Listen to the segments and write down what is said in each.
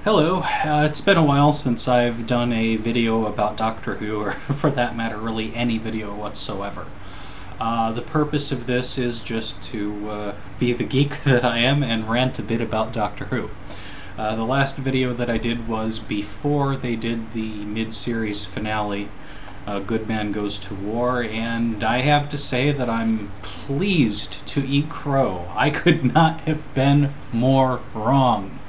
Hello, it's been a while since I've done a video about Doctor Who, or for that matter, really any video whatsoever. The purpose of this is just to be the geek that I am and rant a bit about Doctor Who. The last video that I did was before they did the mid-series finale, Good Man Goes to War, and I have to say that I'm pleased to eat crow. I could not have been more wrong.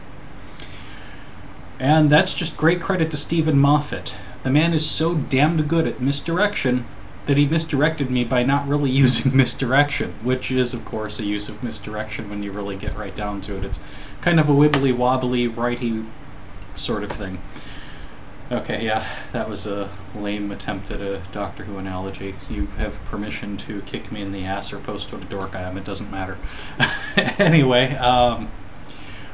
And that's just great credit to Stephen Moffat. The man is so damned good at misdirection that he misdirected me by not really using misdirection, which is, of course, a use of misdirection when you really get right down to it. It's kind of a wibbly-wobbly, righty sort of thing. Okay, yeah, that was a lame attempt at a Doctor Who analogy. So you have permission to kick me in the ass or post what a dork I am, it doesn't matter. Anyway,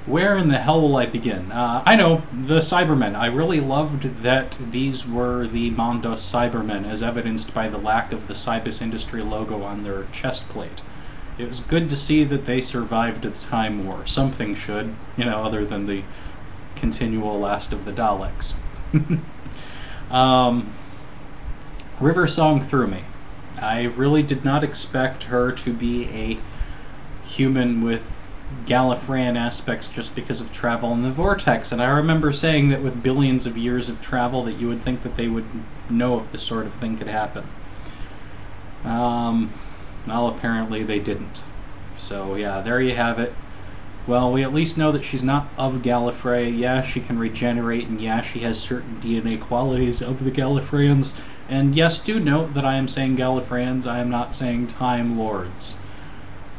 where in the hell will I begin? I know, the Cybermen. I really loved that these were the Mondos Cybermen, as evidenced by the lack of the Cybus Industry logo on their chest plate. It was good to see that they survived the Time War. Something should, you know, other than the continual last of the Daleks. River Song threw me. I really did not expect her to be a human with Gallifreyan aspects just because of travel in the vortex, and I remember saying that with billions of years of travel that you would think that they would know if this sort of thing could happen. Well, apparently they didn't. So yeah, there you have it. Well, we at least know that she's not of Gallifrey. Yeah, she can regenerate, and yeah, she has certain DNA qualities of the Gallifreyans. And yes, do note that I am saying Gallifreyans, I am not saying Time Lords.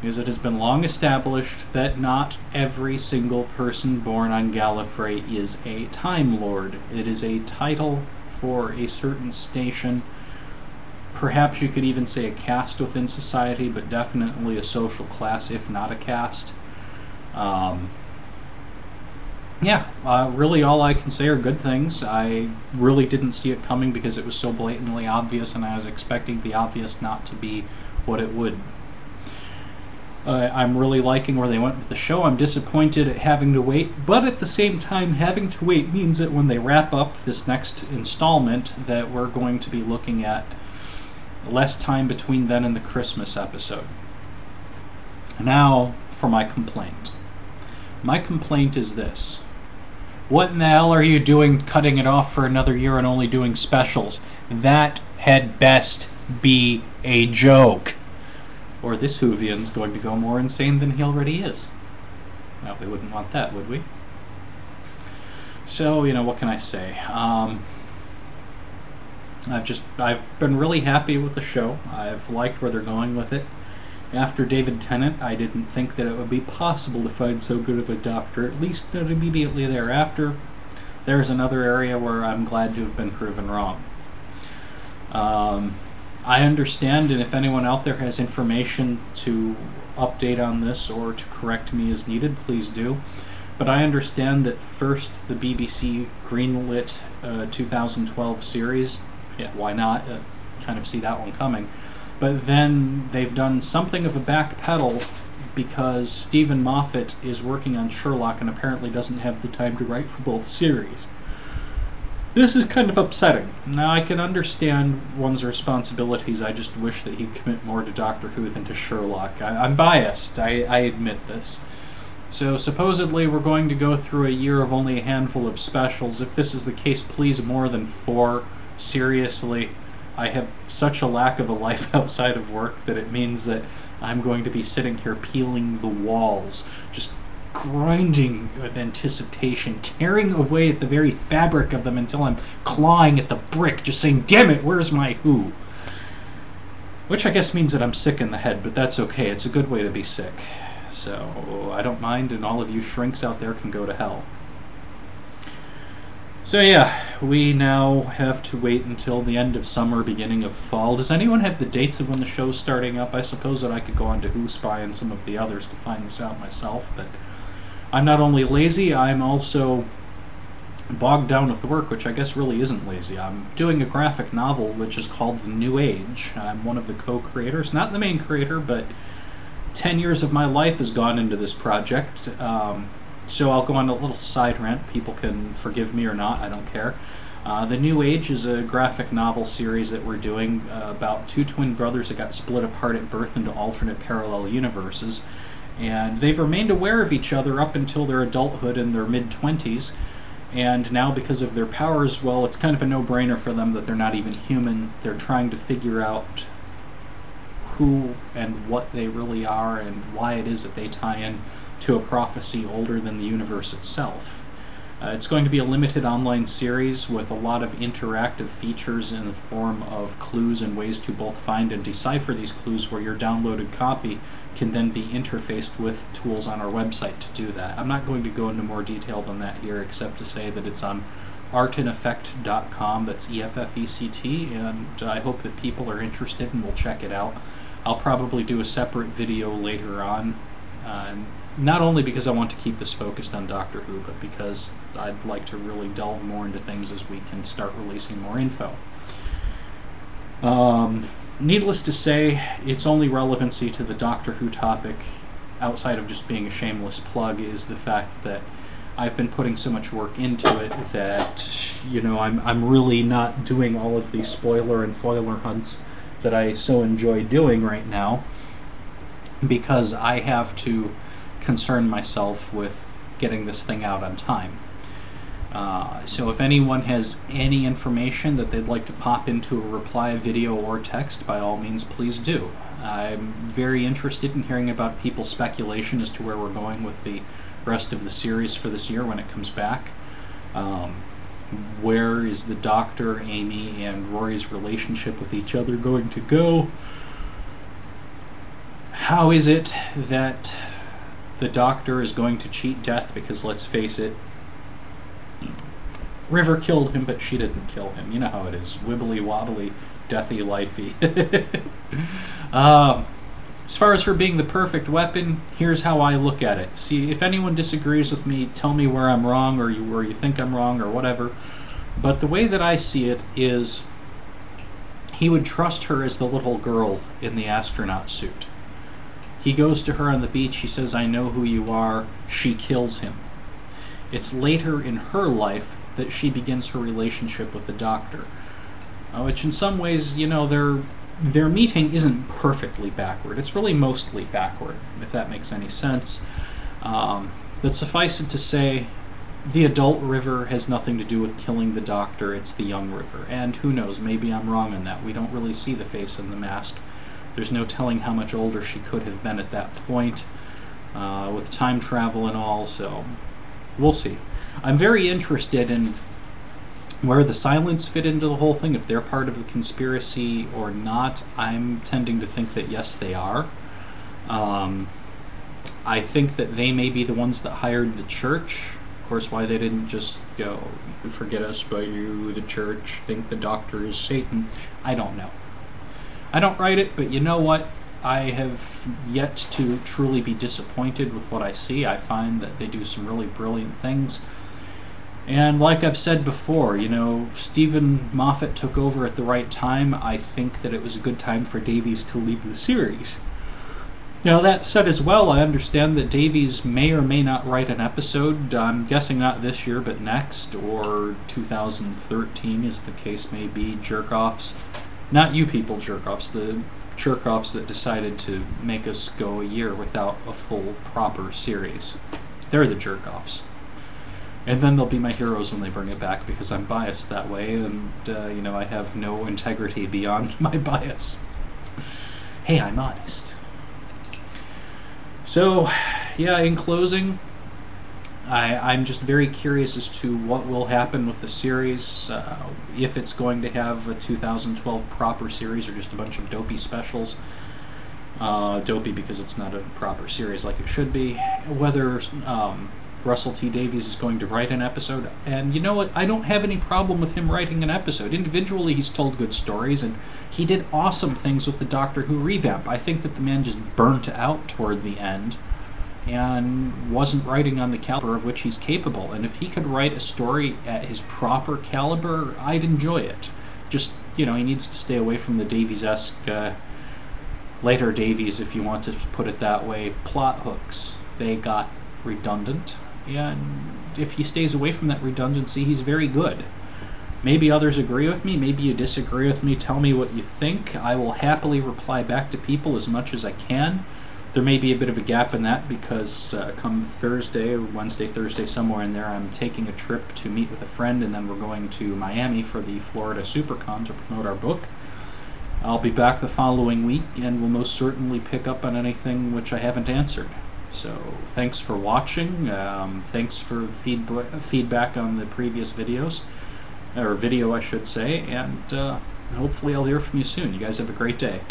Because it has been long established that not every single person born on Gallifrey is a Time Lord. It is a title for a certain station. Perhaps you could even say a caste within society, but definitely a social class, if not a caste. Really all I can say are good things. I really didn't see it coming because it was so blatantly obvious, and I was expecting the obvious not to be what it would. I'm really liking where they went with the show. I'm disappointed at having to wait, but at the same time, having to wait means that when they wrap up this next installment, that we're going to be looking at less time between then and the Christmas episode. Now, for my complaint. My complaint is this. What in the hell are you doing cutting it off for another year and only doing specials? That had best be a joke. Or this Whovian's going to go more insane than he already is. Well, we wouldn't want that, would we? So, you know, what can I say? I've been really happy with the show. I've liked where they're going with it. After David Tennant, I didn't think that it would be possible to find so good of a doctor, at least not immediately thereafter. There's another area where I'm glad to have been proven wrong. I understand, and if anyone out there has information to update on this or to correct me as needed, please do. But I understand that first the BBC greenlit 2012 series. Yeah, why not? Kind of see that one coming. But then they've done something of a backpedal because Stephen Moffat is working on Sherlock and apparently doesn't have the time to write for both series. This is kind of upsetting. Now, I can understand one's responsibilities. I just wish that he'd commit more to Doctor Who than to Sherlock. I'm biased. I admit this. So, supposedly, we're going to go through a year of only a handful of specials. If this is the case, please more than 4. Seriously, I have such a lack of a life outside of work that it means that I'm going to be sitting here peeling the walls, just grinding with anticipation, tearing away at the very fabric of them until I'm clawing at the brick, just saying, damn it, where's my Who? Which I guess means that I'm sick in the head, but that's okay. It's a good way to be sick. So I don't mind, and all of you shrinks out there can go to hell. So yeah, we now have to wait until the end of summer, beginning of fall. Does anyone have the dates of when the show's starting up? I suppose that I could go on to Who Spy and some of the others to find this out myself, but I'm not only lazy, I'm also bogged down with work, which I guess really isn't lazy. I'm doing a graphic novel which is called The New Age. I'm one of the co-creators, not the main creator, but 10 years of my life has gone into this project. So I'll go on a little side rant. People can forgive me or not, I don't care. The New Age is a graphic novel series that we're doing about two twin brothers that got split apart at birth into alternate parallel universes. And they've remained aware of each other up until their adulthood in their mid-20s. And now, because of their powers, well, it's kind of a no-brainer for them that they're not even human. They're trying to figure out who and what they really are and why it is that they tie in to a prophecy older than the universe itself. It's going to be a limited online series with a lot of interactive features in the form of clues and ways to both find and decipher these clues, where your downloaded copy can then be interfaced with tools on our website to do that. I'm not going to go into more detail than that here, except to say that it's on artandeffect.com, that's EFFECT, and I hope that people are interested and will check it out. I'll probably do a separate video later on, not only because I want to keep this focused on Doctor Who, but because I'd like to really delve more into things as we can start releasing more info. Needless to say, its only relevancy to the Doctor Who topic, outside of just being a shameless plug, is the fact that I've been putting so much work into it that, you know, I'm really not doing all of these spoiler and foiler hunts that I so enjoy doing right now, because I have to concern myself with getting this thing out on time. So if anyone has any information that they'd like to pop into a reply video or text, by all means, please do. I'm very interested in hearing about people's speculation as to where we're going with the rest of the series for this year when it comes back. Where is the Doctor, Amy, and Rory's relationship with each other going to go? How is it that the Doctor is going to cheat death? Because let's face it, River killed him, but she didn't kill him. You know how it is. Wibbly wobbly, deathy lifey. As far as her being the perfect weapon, here's how I look at it. See, if anyone disagrees with me, tell me where I'm wrong, or where you think I'm wrong, or whatever. But the way that I see it is, he would trust her as the little girl in the astronaut suit. He goes to her on the beach, he says, "I know who you are." She kills him. It's later in her life that she begins her relationship with the Doctor, which in some ways, you know, their meeting isn't perfectly backward. It's really mostly backward, if that makes any sense. But suffice it to say, the adult River has nothing to do with killing the Doctor. It's the young River. And who knows, maybe I'm wrong in that. We don't really see the face in the mask. There's no telling how much older she could have been at that point, with time travel and all, so we'll see. I'm very interested in where the Silents fit into the whole thing, if they're part of the conspiracy or not. I'm tending to think that yes, they are. I think that they may be the ones that hired the church. Of course, why they didn't just go, "Forget us, but you, the church, think the Doctor is Satan," I don't know. I don't write it, but you know what? I have yet to truly be disappointed with what I see. I find that they do some really brilliant things. And like I've said before, you know, Stephen Moffat took over at the right time. I think that it was a good time for Davies to leave the series. Now, that said as well, I understand that Davies may or may not write an episode. I'm guessing not this year, but next, or 2013, as the case may be. Jerk-offs. Not you people jerk-offs, the jerk-offs that decided to make us go a year without a full, proper series. They're the jerk-offs. And then they'll be my heroes when they bring it back, because I'm biased that way, and, you know, I have no integrity beyond my bias. Hey, I'm honest. So, yeah, in closing, I'm just very curious as to what will happen with the series, if it's going to have a 2012 proper series or just a bunch of dopey specials. Dopey because it's not a proper series like it should be. Whether Russell T Davies is going to write an episode, and you know what, I don't have any problem with him writing an episode. Individually, he's told good stories, and he did awesome things with the Doctor Who revamp. I think that the man just burnt out toward the end and wasn't writing on the caliber of which he's capable. And if he could write a story at his proper caliber, I'd enjoy it. Just, you know, he needs to stay away from the Davies-esque, later Davies, if you want to put it that way, plot hooks. They got redundant. and if he stays away from that redundancy, he's very good. Maybe others agree with me, maybe you disagree with me, tell me what you think. I will happily reply back to people as much as I can. There may be a bit of a gap in that because come Thursday, or Wednesday, Thursday, somewhere in there, I'm taking a trip to meet with a friend, and then we're going to Miami for the Florida SuperCon to promote our book. I'll be back the following week, and will most certainly pick up on anything which I haven't answered. So thanks for watching. Thanks for feedback on the previous videos, or video I should say, and hopefully I'll hear from you soon. You guys have a great day.